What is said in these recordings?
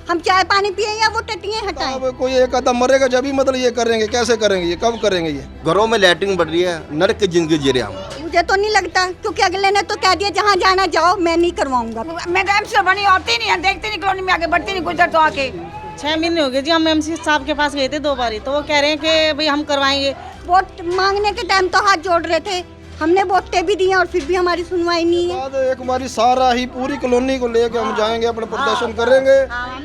हम चाय पानी पिए या वो टटियाँ हटाएं? अब कोई एक आधा मरेगा जब भी मतलब ये करेंगे, कैसे करेंगे ये, कब करेंगे ये? घरों में लैट्रिन बढ़ रही है, नरक की जिंदगी जी रहे हम। मुझे तो नहीं लगता, क्योंकि अगले ने तो कह दिया जहाँ जाना जाओ, मैं नहीं करवाऊंगा। मैं तो एमसी बनी होती नहीं है, देखती नहीं कॉलोनी में आगे बढ़ती नहीं, गुजर तो आके 6 महीने हो गए जी। हम एमसी साहब के पास गए थे 2 बारी, तो वो कह रहे हैं कि भाई हम करवाएंगे। वोट मांगने के टाइम तो हाथ जोड़ रहे थे, हमने वोटें भी दी और फिर भी हमारी सुनवाई नहीं है। बाद एक हमारी सारा ही पूरी कॉलोनी को लेके हम जाएंगे, अपना प्रदर्शन करेंगे।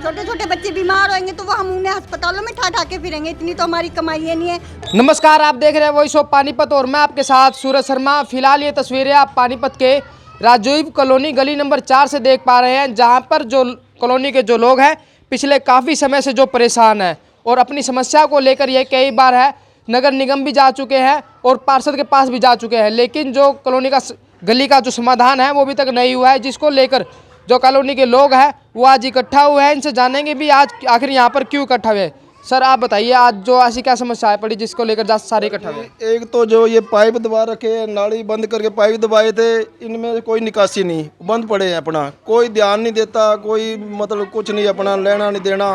छोटे छोटे बच्चे बीमार होंगे तो वो हम उन्हें अस्पतालों में ठा के फिरेंगे, इतनी तो हमारी कमाई है नहीं है। नमस्कार, आप देख रहे हैं वॉइस ऑफ पानीपत और मैं आपके साथ सूरज शर्मा। फिलहाल ये तस्वीरें आप पानीपत के राजीव कॉलोनी गली नंबर 4 से देख पा रहे हैं, जहां पर जो कॉलोनी के जो लोग हैं पिछले काफ़ी समय से जो परेशान हैं और अपनी समस्या को लेकर ये कई बार है नगर निगम भी जा चुके हैं और पार्षद के पास भी जा चुके हैं, लेकिन जो कॉलोनी का गली का जो समाधान है वो अभी तक नहीं हुआ है, जिसको लेकर जो कॉलोनी के लोग हैं वो आज इकट्ठा हुए हैं। इनसे जानेंगे भी आज आखिर यहाँ पर क्यों इकट्ठा हुए। सर आप बताइए, आज जो ऐसी क्या समस्या पड़ी जिसको लेकर सारे इकट्ठा हुए? एक तो जो ये पाइप दबा रखे, नाली बंद करके पाइप दबाए थे, इनमें कोई निकासी नहीं, बंद पड़े हैं, अपना कोई ध्यान नहीं देता, कोई मतलब कुछ नहीं, अपना लेना नहीं देना।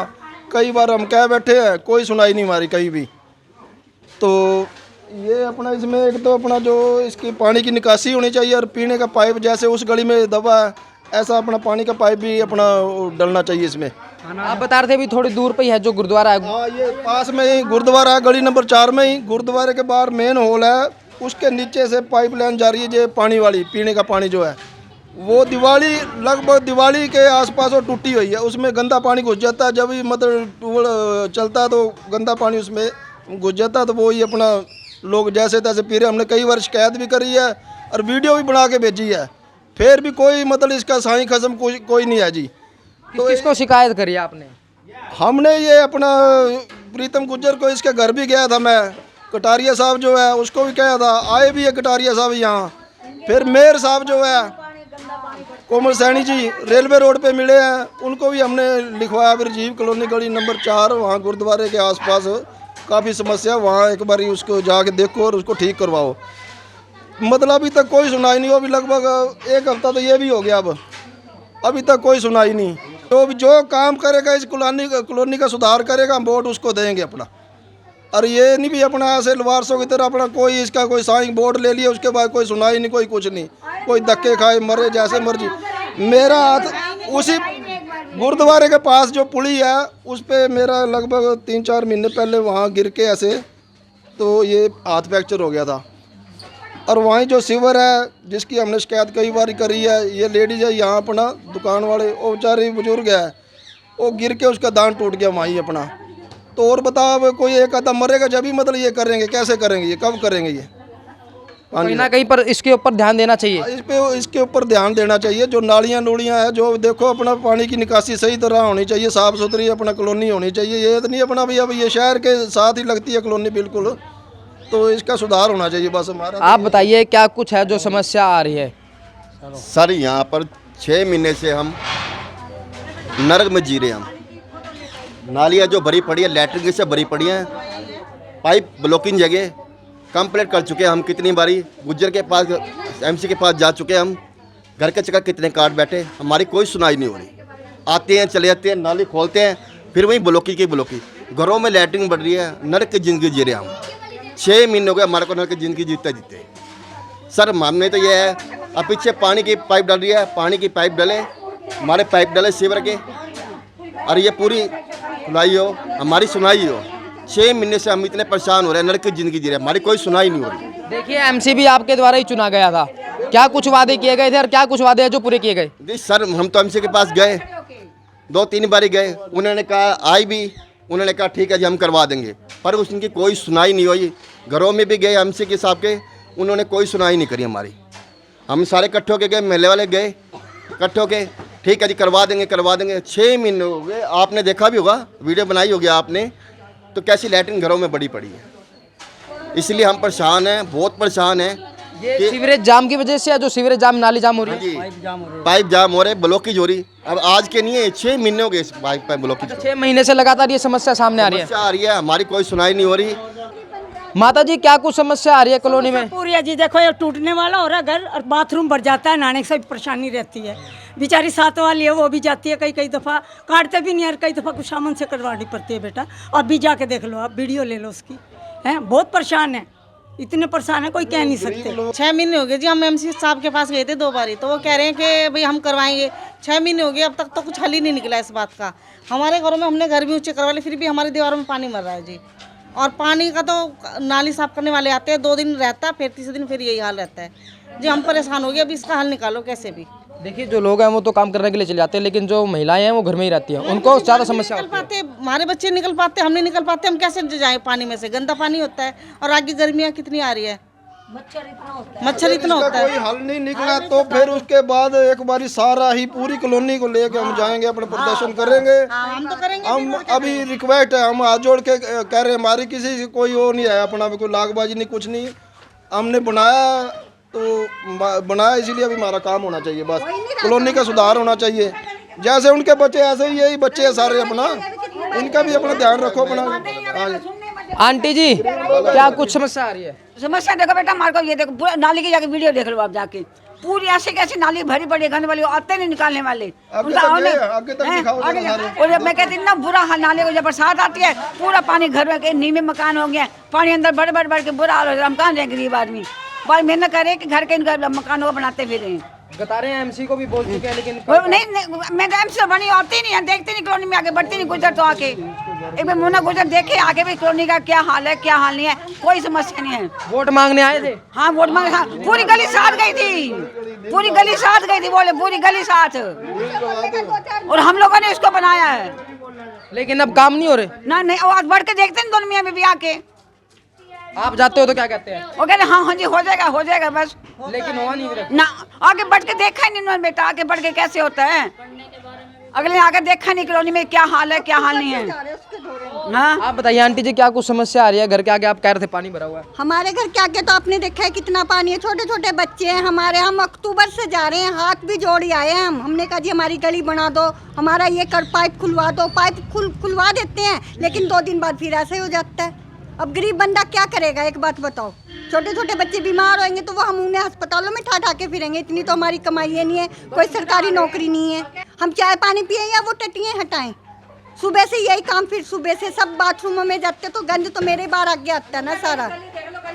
कई बार हम कह बैठे हैं, कोई सुनाई नहीं हमारी कहीं भी। तो ये अपना इसमें एक तो अपना जो इसकी पानी की निकासी होनी चाहिए और पीने का पाइप जैसे उस गली में दबा है ऐसा अपना पानी का पाइप भी अपना डलना चाहिए इसमें। आप बता रहे थे भी थोड़ी दूर पे ही है जो गुरुद्वारा है। हाँ, ये पास में ही गुरुद्वारा है, गली नंबर 4 में ही। गुरुद्वारे के बाहर मेन हॉल है, उसके नीचे से पाइप लाइन जा रही है, जो पानी वाली पीने का पानी जो है वो लगभग दिवाली के आसपास वो टूटी हुई है, उसमें गंदा पानी घुस जाता है। जब भी मतलब ट्यूबवेल चलता है तो गंदा पानी उसमें घुस जाता है, तो वो ही अपना लोग जैसे तैसे पी रहे। हमने कई बार शिकायत भी करी है और वीडियो भी बना के भेजी है, फिर भी कोई मतलब इसका सही खत्म कोई नहीं है जी। तो किसको शिकायत करी आपने? हमने ये अपना प्रीतम गुज्जर को, इसके घर भी गया था मैं, कटारिया साहब जो है उसको भी कहा था, आए भी है कटारिया साहब यहाँ। फिर मेयर साहब जो है कोमल सैनी जी रेलवे रोड पे मिले हैं, उनको भी हमने लिखवाया। फिर राजीव कॉलोनी गली नंबर 4 वहाँ गुरुद्वारे के आसपास काफ़ी समस्या, वहाँ एक बार उसको जाके देखो और उसको ठीक करवाओ। मतलब अभी तक कोई सुनाई नहीं हो, अभी लगभग 1 हफ्ता तो ये भी हो गया, अब अभी तक कोई सुनाई नहीं। तो जो काम करेगा इस कॉलोनी का सुधार करेगा, हम वोट उसको देंगे अपना। और ये नहीं भी अपना ऐसे लवारसों की तरह अपना कोई इसका कोई साइन बोर्ड ले लिया, उसके बाद कोई सुनाई नहीं, कोई कुछ नहीं, कोई धक्के खाए मरे जैसे मर्जी। मेरा हाथ उसी गुरुद्वारे के पास जो पुली है उस पर मेरा लगभग 3-4 महीने पहले वहाँ गिर के ऐसे तो ये हाथ फ्रैक्चर हो गया था। और वहीं जो सीवर है जिसकी हमने शिकायत कई बार करी है, ये लेडीज है यहाँ अपना दुकान वाले, वो बेचारी बुजुर्ग है, वो गिर के उसका दांत टूट गया वहीं अपना। तो और बताओ, अब कोई एक आधा मरेगा जब भी मतलब ये करेंगे, कैसे करेंगे ये, कब करेंगे ये? कहीं ना कहीं पर इसके ऊपर ध्यान देना चाहिए। इसके ऊपर ध्यान देना चाहिए। जो नालियाँ नूलियाँ हैं, जो देखो अपना पानी की निकासी सही तरह होनी चाहिए, साफ़ सुथरी अपना कॉलोनी होनी चाहिए। ये तो नहीं अपना भी अब ये शहर के साथ ही लगती है कॉलोनी बिल्कुल, तो इसका सुधार होना चाहिए बस हमारा। आप बताइए क्या कुछ है जो समस्या आ रही है? सर यहाँ पर 6 महीने से हम नरक में जी रहे हैं। हम नालियाँ जो भरी पड़ी है, लैट्रिन से भरी पड़ी हैं, पाइप ब्लॉकिंग जगह कंप्लीट कर चुके हैं। हम कितनी बारी गुज्जर के पास, एमसी के पास जा चुके हैं, हम घर के चक्कर कितने काट बैठे, हमारी कोई सुनाई नहीं हो रही। आते हैं चले जाते हैं, नाली खोलते हैं, फिर वही ब्लॉकी की ब्लॉकी। घरों में लैट्रिन बढ़ रही है, नरक की ज़िंदगी जी रहे हैं हम। 6 महीने हो गए हमारे को नरक की ज़िंदगी जीते सर। मानने तो ये है, अब पीछे पानी की पाइप डल रही है, पानी की पाइप डले, हमारे पाइप डले सीवर के, और ये पूरी खुलाई हो, हमारी सुनाई हो। 6 महीने से हम इतने परेशान हो रहे हैं, नरक की ज़िंदगी जी रहे हैं, हमारी कोई सुनाई नहीं हो रही। देखिए एमसी भी आपके द्वारा ही चुना गया था, क्या कुछ वादे किए गए थे और क्या कुछ वादे हैं जो पूरे किए गए? जी सर, हम तो एमसी के पास गए, 2-3 बारी गए, उन्होंने कहा, आई भी उन्होंने कहा ठीक है जी हम करवा देंगे, पर उनकी कोई सुनाई नहीं हुई। घरों में भी गए एमसी के साहब के, उन्होंने कोई सुनाई नहीं करी हमारी। हम सारे इकट्ठे होके गए, महल्ले वाले गए इकट्ठे होके, ठीक है जी करवा देंगे। 6 महीने हो गए, आपने देखा भी होगा, वीडियो बनाई होगी आपने, तो कैसी लैट्रिन घरों में बड़ी पड़ी है। इसलिए हम परेशान हैं, बहुत परेशान हैं। ये सीवरेज जाम की वजह से है, जो सीवरेज जाम, नाली जाम हो रही है, पाइप जाम हो रहे, ब्लॉकेज हो रही। अब आज के नहीं है, 6 महीने हो गए इस पाइप ब्लॉकेज। 6 महीने से लगातार ये समस्या सामने आ रही है। हमारी कोई सुनाई नहीं हो रही। माता जी क्या कुछ समस्या आ रही है कॉलोनी में? पूरी है जी, देखो ये टूटने वाला हो रहा है घर, और बाथरूम भर जाता है, नहाने से भी परेशानी रहती है। बेचारी साथ वाली है वो भी जाती है कई कई दफ़ा, काटते भी नहीं है, कई दफ़ा कुछ सामान से करवानी पड़ती है बेटा। अब भी जाके देख लो, आप वीडियो ले लो उसकी, हैं बहुत परेशान है, इतने परेशान है कोई कह नहीं सकते। 6 महीने हो गए जी, हम एमसी साहब के पास गए थे 2 बारी, तो वो कह रहे हैं कि भाई हम करवाएंगे। 6 महीने हो गए, अब तक तो कुछ हल ही नहीं निकला इस बात का। हमारे घरों में हमने घर भी ऊंचे करवा लिए, फिर भी हमारी दीवारों में पानी मर रहा है जी। और पानी का तो नाली साफ करने वाले आते हैं, 2 दिन रहता है, फिर तीसरे दिन फिर यही हाल रहता है जी। हम परेशान हो गए, अब इसका हल निकालो कैसे भी। देखिए जो लोग हैं वो तो काम करने के लिए चले जाते हैं, लेकिन जो महिलाएं हैं वो घर में ही रहती हैं, उनको ज़्यादा समस्या निकल होती है। पाते, हमारे बच्चे निकल पाते, हम नहीं निकल पाते, हम कैसे जाएं पानी में से? गंदा पानी होता है और आगे गर्मियाँ कितनी आ रही है, मच्छर इतना होता कोई है। हल नहीं निकला तो फिर उसके बाद एक बारी सारा ही पूरी कॉलोनी को लेके हम जाएंगे, अपना प्रदर्शन करेंगे। हम तो करेंगे। हम अभी रिक्वेस्ट है, हम हाथ जोड़ के कह रहे हैं, हमारी किसी से कोई वो नहीं है, अपना भी कोई लागबाजी नहीं, कुछ नहीं। हमने बनाया तो बनाया इसीलिए अभी हमारा काम होना चाहिए, बस कॉलोनी का सुधार होना चाहिए। जैसे उनके बच्चे ऐसे ही यही बच्चे हैं सारे, अपना इनका भी अपना ध्यान रखो अपना। हाँ आंटी जी क्या कुछ समस्या आ रही है? समस्या देखो बेटा, हमारे को ये देखो, पूरा नाली की जाके वीडियो देख लो आप जाके, पूरी ऐसे कैसे नाली भरी पड़ी है, गंद वाली, आते नहीं निकालने वाले। आगे तक दिखाओ जरा सारे। और मैं कहती इतना बुरा हाल, नाले को जब बरसात आती है पूरा पानी घर में, नीचे मकान हो गया, पानी अंदर बढ़ के बुरा हाल हो जाए। हम कहाँ जाए गरीब आदमी, भाई मेहनत करे कि घर के मकानों को बनाते फिर बता रहे हैं एमसी को भी बोल चुके हैं, लेकिन नहीं, मैं तो एमसी बनी, आती नहीं है, देखती नहीं कॉलोनी में आगे, बढ़ती नहीं गुजर तो आके एक बार मुन्ना गुजर देखे आगे भी कॉलोनी का क्या हाल है, क्या हाल नहीं है, कोई समस्या नहीं है। वोट मांगने आए थे? हाँ वोट मांगे, हाँ पूरी गली साथ गई थी, पूरी गली साथ गई थी, बोले पूरी गली साथ, और हम लोगों ने उसको बनाया है। लेकिन अब काम नहीं हो रहे। ना नहीं, और बढ़ के देखते हैं दोनों मियाँ बीवी आके, आप जाते हो तो क्या कहते हैं? वो कहते हाँ हाँ जी हो जाएगा बस, लेकिन हुआ नहीं फिर। ना आगे बढ़ के देखा ही नहीं उन्होंने बेटा, आगे बढ़ के कैसे होता है, अगले आगे देखा नहीं कॉलोनी में क्या हाल है क्या हाल नहीं है। हाँ आप बताइए आंटी जी क्या कुछ समस्या आ रही है घर के आगे? आप कह रहे थे पानी भरा हुआ है। हमारे घर के आगे तो आपने देखा है कितना पानी है, छोटे छोटे बच्चे हैं हमारे, हम अक्टूबर से जा रहे हैं, हाथ भी जोड़ी आए हैं हमने कहा जी हमारी गली बना दो, हमारा ये कर पाइप खुलवा दो, पाइप खुलवा देते हैं, लेकिन 2 दिन बाद फिर ऐसे हो जाता है। अब गरीब बंदा क्या करेगा, एक बात बताओ, छोटे छोटे बच्चे बीमार होंगे तो वो हम उन्हें अस्पतालों में ठा के फिरेंगे, इतनी तो हमारी कमाई नहीं है, कोई सरकारी नौकरी नहीं है, हम चाय पानी पिए या वो टटियाँ हटाएं, सुबह से यही काम, फिर सुबह से सब बाथरूमों में जाते तो गंद तो मेरे बाहर आगे आता है ना सारा।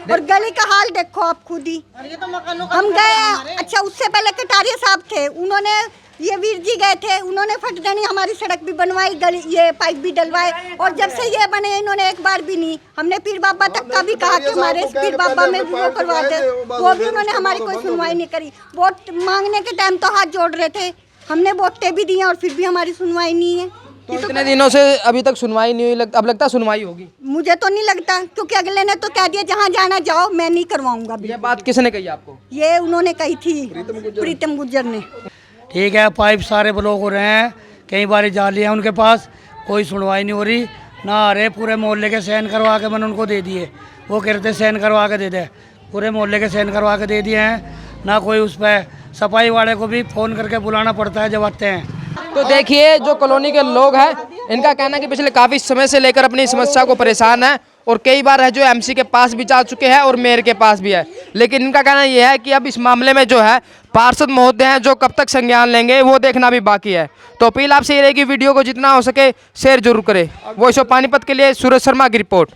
और गली का हाल देखो आप खुद ही, हम गए, अच्छा उससे पहले कटारिया साहब थे, उन्होंने ये वीर जी गए थे, उन्होंने फटदनी हमारी सड़क भी बनवाई, गली ये पाइप भी डलवाए, और जब से ये बने इन्होंने एक बार भी नहीं, हमने पीर बाबा तक का भी कहा कि हमारे पीर बाबा में भी वो करवा दे, वो भी उन्होंने हमारी कोई सुनवाई नहीं करी। वोट मांगने के टाइम तो हाथ जोड़ रहे थे, हमने वोटें भी दी और फिर भी हमारी सुनवाई नहीं है। तो इतने दिनों से अभी तक सुनवाई नहीं हुई, अब लगता सुनवाई होगी? मुझे तो नहीं लगता, क्योंकि अगले ने तो कह दिया जहाँ जाना जाओ, मैं नहीं करवाऊंगा। ये बात किसने कही आपको? ये उन्होंने कही थी प्रीतम गुज्जर ने। ठीक है, पाइप सारे ब्लॉक हो रहे हैं, कई बार जा लिए हैं उनके पास, कोई सुनवाई नहीं हो रही, ना आ रहे, पूरे मोहल्ले के साइन करवा के मैंने उनको दे दिए, वो कहते साइन करवा के दे दे, पूरे मोहल्ले के साइन करवा के दे दिए हैं, ना कोई उस पर, सफाई वाले को भी फ़ोन करके बुलाना पड़ता है जब आते हैं। तो देखिए जो कॉलोनी के लोग हैं इनका कहना है कि पिछले काफ़ी समय से लेकर अपनी समस्या को परेशान है, और कई बार है जो एमसी के पास भी जा चुके हैं और मेयर के पास भी है, लेकिन इनका कहना यह है कि अब इस मामले में जो है पार्षद महोदय हैं जो कब तक संज्ञान लेंगे वो देखना भी बाकी है। तो अपील आपसे ये रहेगी वीडियो को जितना हो सके शेयर जरूर करें। वॉइस ऑफ पानीपत के लिए सूरज शर्मा की रिपोर्ट।